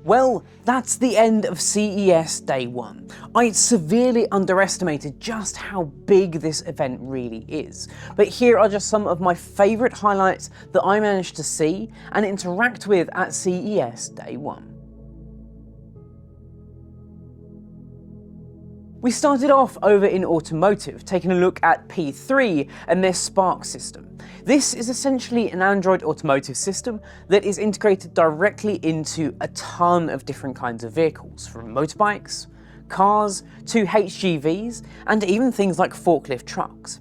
Well, that's the end of CES Day 1. I severely underestimated just how big this event really is. But here are just some of my favourite highlights that I managed to see and interact with at CES Day 1. We started off over in Automotive, taking a look at P3 and their Spark system. This is essentially an Android automotive system that is integrated directly into a ton of different kinds of vehicles, from motorbikes, cars, to HGVs, and even things like forklift trucks.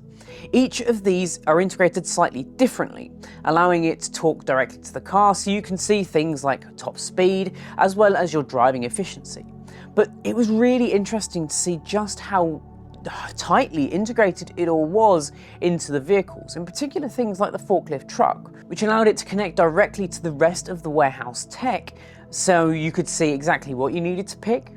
Each of these are integrated slightly differently, allowing it to talk directly to the car so you can see things like top speed as well as your driving efficiency. But it was really interesting to see just how tightly integrated it all was into the vehicles, in particular things like the forklift truck, which allowed it to connect directly to the rest of the warehouse tech so you could see exactly what you needed to pick,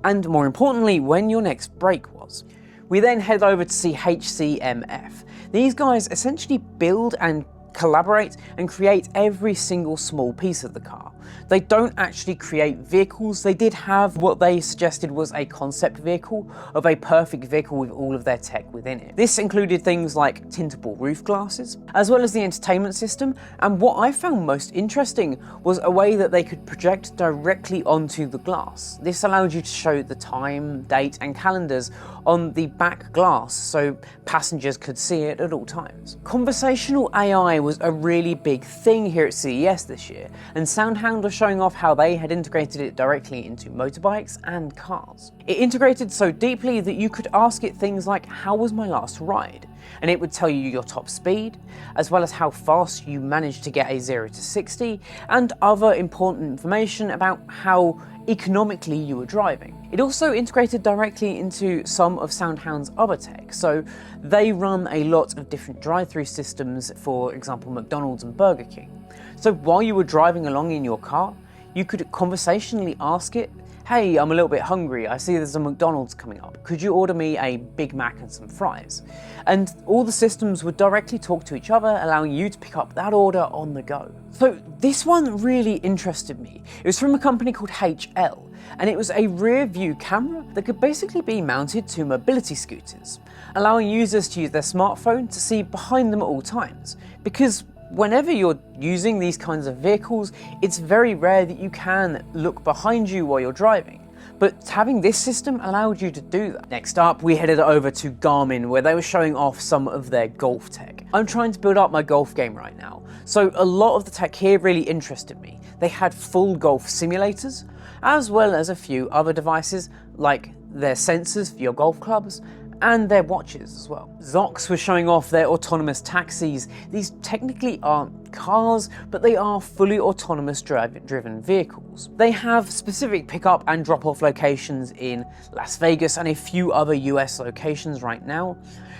and more importantly, when your next break was. We then head over to see HCMF. These guys essentially build and collaborate and create every single small piece of the car. They don't actually create vehicles. They did have what they suggested was a concept vehicle of a perfect vehicle with all of their tech within it. This included things like tintable roof glasses, as well as the entertainment system, and what I found most interesting was a way that they could project directly onto the glass. This allowed you to show the time, date, and calendars on the back glass so passengers could see it at all times. Conversational AI was a really big thing here at CES this year, and SoundHound was showing off how they had integrated it directly into motorbikes and cars. It integrated so deeply that you could ask it things like, how was my last ride? And it would tell you your top speed, as well as how fast you managed to get a 0 to 60, and other important information about how economically you were driving. It also integrated directly into some of SoundHound's other tech, so they run a lot of different drive-through systems, for example McDonald's and Burger King. So while you were driving along in your car, you could conversationally ask it, hey, I'm a little bit hungry, I see there's a McDonald's coming up, could you order me a Big Mac and some fries? And all the systems would directly talk to each other, allowing you to pick up that order on the go. So this one really interested me. It was from a company called HL, and it was a rear view camera that could basically be mounted to mobility scooters, allowing users to use their smartphone to see behind them at all times. Because whenever you're using these kinds of vehicles, it's very rare that you can look behind you while you're driving. But having this system allowed you to do that. Next up, we headed over to Garmin, where they were showing off some of their golf tech. I'm trying to build up my golf game right now, so a lot of the tech here really interested me. They had full golf simulators, as well as a few other devices like their sensors for your golf clubs, and their watches as well. Zox was showing off their autonomous taxis. These technically aren't cars, but they are fully autonomous driven vehicles. They have specific pickup and drop-off locations in Las Vegas and a few other US locations right now.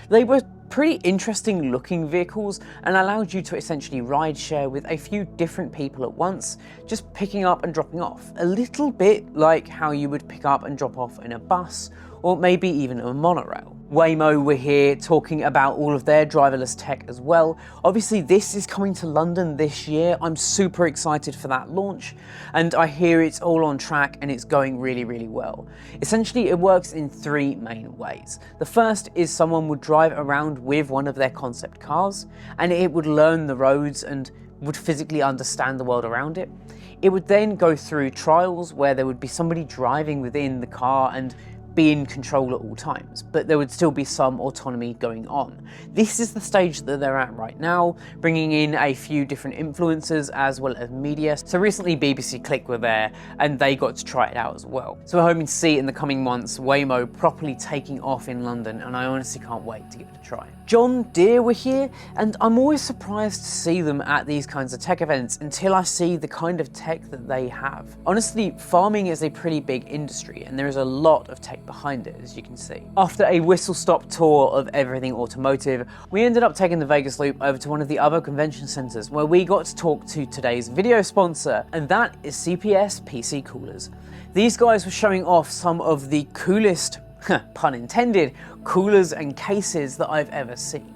They were pretty interesting looking vehicles and allowed you to essentially ride share with a few different people at once, just picking up and dropping off. A little bit like how you would pick up and drop off in a bus, or maybe even a monorail. Waymo were here talking about all of their driverless tech as well. Obviously this is coming to London this year. I'm super excited for that launch, and I hear it's all on track and it's going really, really well. Essentially it works in three main ways. The first is someone would drive around with one of their concept cars, and it would learn the roads and would physically understand the world around it. It would then go through trials where there would be somebody driving within the car and be in control at all times, but there would still be some autonomy going on. This is the stage that they're at right now, bringing in a few different influencers as well as media. So recently BBC Click were there and they got to try it out as well. So we're hoping to see in the coming months Waymo properly taking off in London, and I honestly can't wait to give it a try. John Deere were here, and I'm always surprised to see them at these kinds of tech events until I see the kind of tech that they have. Honestly, farming is a pretty big industry and there is a lot of tech behind it, as you can see. After a whistle-stop tour of everything automotive, we ended up taking the Vegas loop over to one of the other convention centers where we got to talk to today's video sponsor, and that is CPS PC Coolers. These guys were showing off some of the coolest, pun intended, coolers and cases that I've ever seen.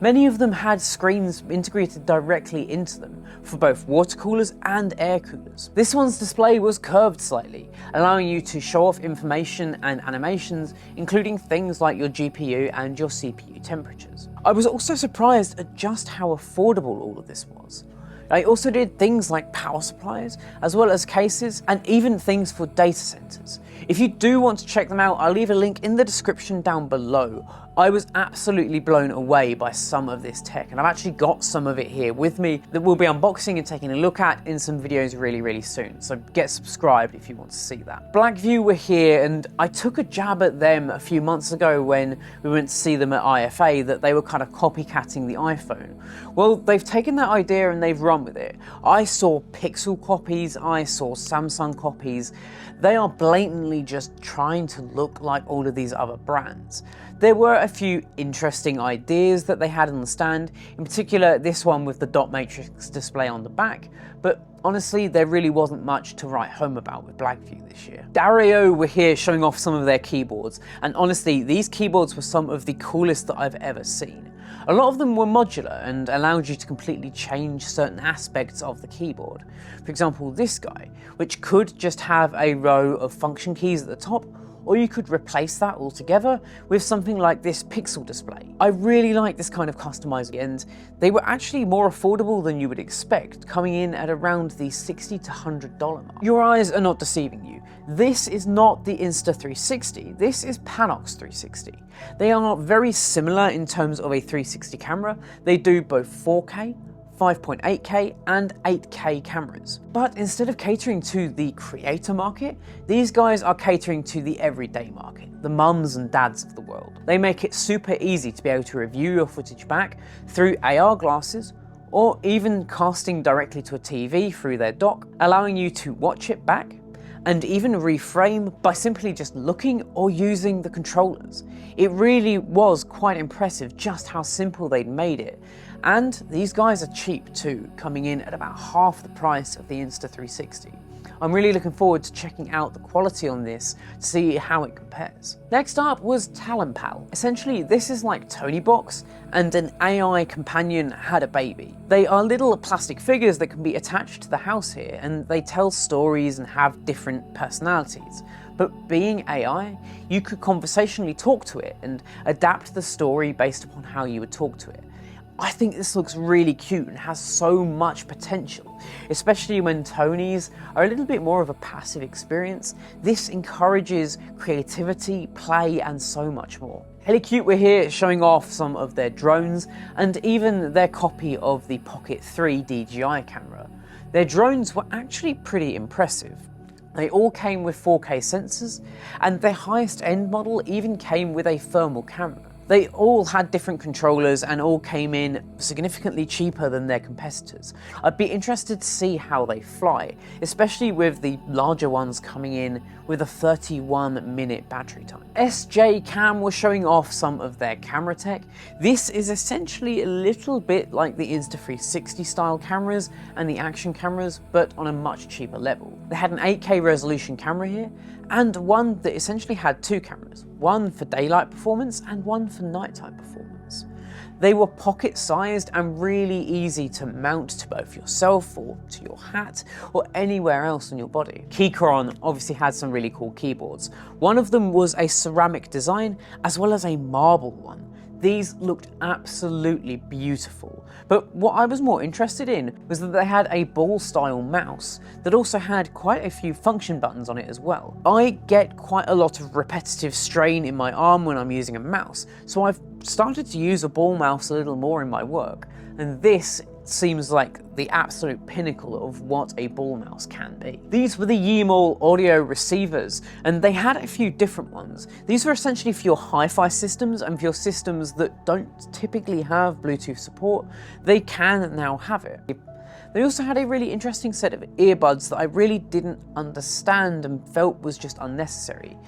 Many of them had screens integrated directly into them for both water coolers and air coolers. This one's display was curved slightly, allowing you to show off information and animations, including things like your GPU and your CPU temperatures. I was also surprised at just how affordable all of this was. I also did things like power supplies, as well as cases, and even things for data centers. If you do want to check them out, I'll leave a link in the description down below. I was absolutely blown away by some of this tech, and I've actually got some of it here with me that we'll be unboxing and taking a look at in some videos really soon, so get subscribed if you want to see that. Blackview were here, and I took a jab at them a few months ago when we went to see them at IFA that they were kind of copycatting the iPhone. Well, they've taken that idea and they've run with it. I saw Pixel copies, I saw Samsung copies. They are blatantly just trying to look like all of these other brands. There were a few interesting ideas that they had on the stand, in particular this one with the dot matrix display on the back, but honestly there really wasn't much to write home about with Blackview this year. Dario were here showing off some of their keyboards, and honestly these keyboards were some of the coolest that I've ever seen. A lot of them were modular and allowed you to completely change certain aspects of the keyboard. For example, this guy, which could just have a row of function keys at the top, or you could replace that altogether with something like this Pixel display. I really like this kind of customizing, and they were actually more affordable than you would expect, coming in at around the $60 to $100 mark. Your eyes are not deceiving you. This is not the Insta360, this is Panox 360. They are very similar in terms of a 360 camera. They do both 4K, 5.8K and 8K cameras. But instead of catering to the creator market, these guys are catering to the everyday market, the mums and dads of the world. They make it super easy to be able to review your footage back through AR glasses, or even casting directly to a TV through their dock, allowing you to watch it back and even reframe by simply just looking or using the controllers. It really was quite impressive just how simple they'd made it. And these guys are cheap too, coming in at about half the price of the Insta360. I'm really looking forward to checking out the quality on this to see how it compares. Next up was TalentPal. Essentially, this is like Tonybox and an AI companion had a baby. They are little plastic figures that can be attached to the house here, and they tell stories and have different personalities. But being AI, you could conversationally talk to it and adapt the story based upon how you would talk to it. I think this looks really cute and has so much potential, especially when Tonys are a little bit more of a passive experience. This encourages creativity, play, and so much more. Helicute were here showing off some of their drones and even their copy of the Pocket 3 DJI camera. Their drones were actually pretty impressive. They all came with 4K sensors, and their highest end model even came with a thermal camera. They all had different controllers and all came in significantly cheaper than their competitors. I'd be interested to see how they fly, especially with the larger ones coming in with a 31-minute battery time. SJ Cam was showing off some of their camera tech. This is essentially a little bit like the Insta360 style cameras and the action cameras, but on a much cheaper level. They had an 8K resolution camera here, and one that essentially had two cameras, one for daylight performance and one for nighttime performance. They were pocket-sized and really easy to mount to both yourself or to your hat or anywhere else on your body. Keychron obviously had some really cool keyboards. One of them was a ceramic design as well as a marble one. These looked absolutely beautiful, but what I was more interested in was that they had a ball-style mouse that also had quite a few function buttons on it as well. I get quite a lot of repetitive strain in my arm when I'm using a mouse, so I've started to use a ball mouse a little more in my work, and this seems like the absolute pinnacle of what a ball mouse can be. These were the Yimol audio receivers, and they had a few different ones. These were essentially for your hi-fi systems and for your systems that don't typically have Bluetooth support. They can now have it. They also had a really interesting set of earbuds that I really didn't understand and felt was just unnecessary.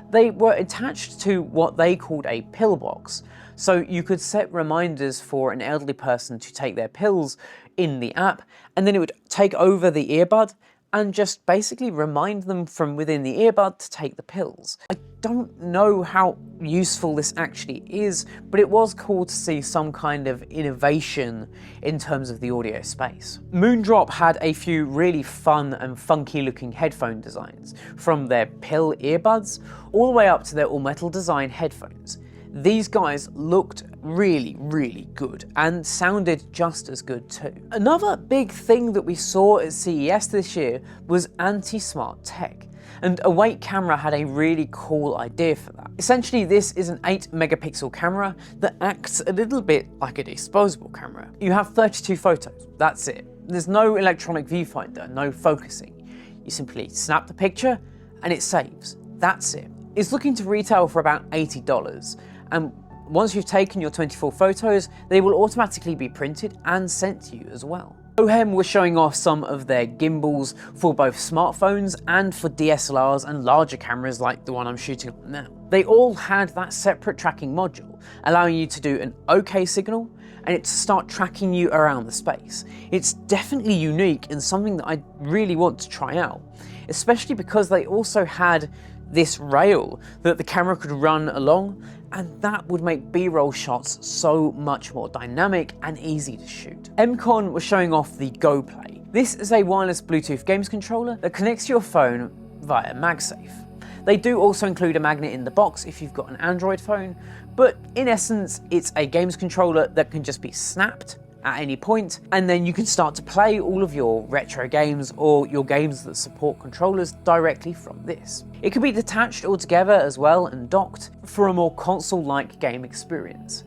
They were attached to what they called a pill box, so you could set reminders for an elderly person to take their pills in the app, and then it would take over the earbud and just basically remind them from within the earbud to take the pills. I don't know how useful this actually is, but it was cool to see some kind of innovation in terms of the audio space. Moondrop had a few really fun and funky looking headphone designs, from their pill earbuds all the way up to their all-metal design headphones. These guys looked really good and sounded just as good too. Another big thing that we saw at CES this year was anti-smart tech. And Awake Camera had a really cool idea for that. Essentially, this is an 8 megapixel camera that acts a little bit like a disposable camera. You have 32 photos, that's it. There's no electronic viewfinder, no focusing. You simply snap the picture and it saves, that's it. It's looking to retail for about $80, and once you've taken your 24 photos, they will automatically be printed and sent to you as well. Ohem was showing off some of their gimbals for both smartphones and for DSLRs and larger cameras like the one I'm shooting on now. They all had that separate tracking module, allowing you to do an OK signal and it to start tracking you around the space. It's definitely unique and something that I really want to try out, especially because they also had this rail that the camera could run along, and that would make B-roll shots so much more dynamic and easy to shoot. MCon was showing off the GoPlay. This is a wireless Bluetooth games controller that connects to your phone via MagSafe. They do also include a magnet in the box if you've got an Android phone, but in essence it's a games controller that can just be snapped at any point, and then you can start to play all of your retro games or your games that support controllers directly from this. It can be detached altogether as well and docked for a more console-like game experience.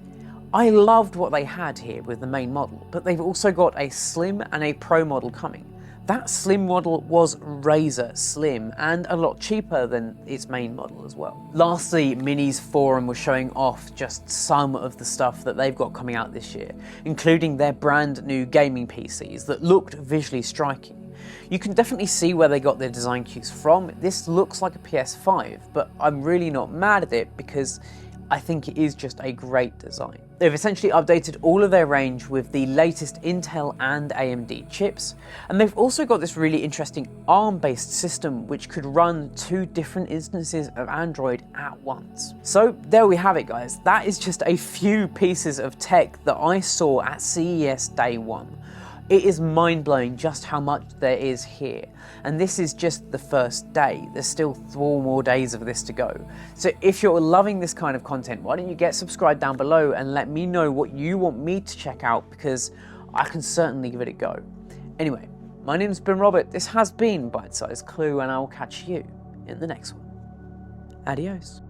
I loved what they had here with the main model, but they've also got a Slim and a Pro model coming. That Slim model was razor slim and a lot cheaper than its main model as well. Lastly, Mini's forum was showing off just some of the stuff that they've got coming out this year, including their brand new gaming PCs that looked visually striking. You can definitely see where they got their design cues from. This looks like a PS5, but I'm really not mad at it because I think it is just a great design. They've essentially updated all of their range with the latest Intel and AMD chips, and they've also got this really interesting ARM-based system which could run 2 different instances of Android at once. So there we have it, guys. That is just a few pieces of tech that I saw at CES Day 1. It is mind-blowing just how much there is here, and this is just the first day. There's still 4 more days of this to go. So if you're loving this kind of content, why don't you get subscribed down below and let me know what you want me to check out, because I can certainly give it a go. Anyway, my name's been Robert, this has been Bite Size Clue, and I will catch you in the next one. Adios.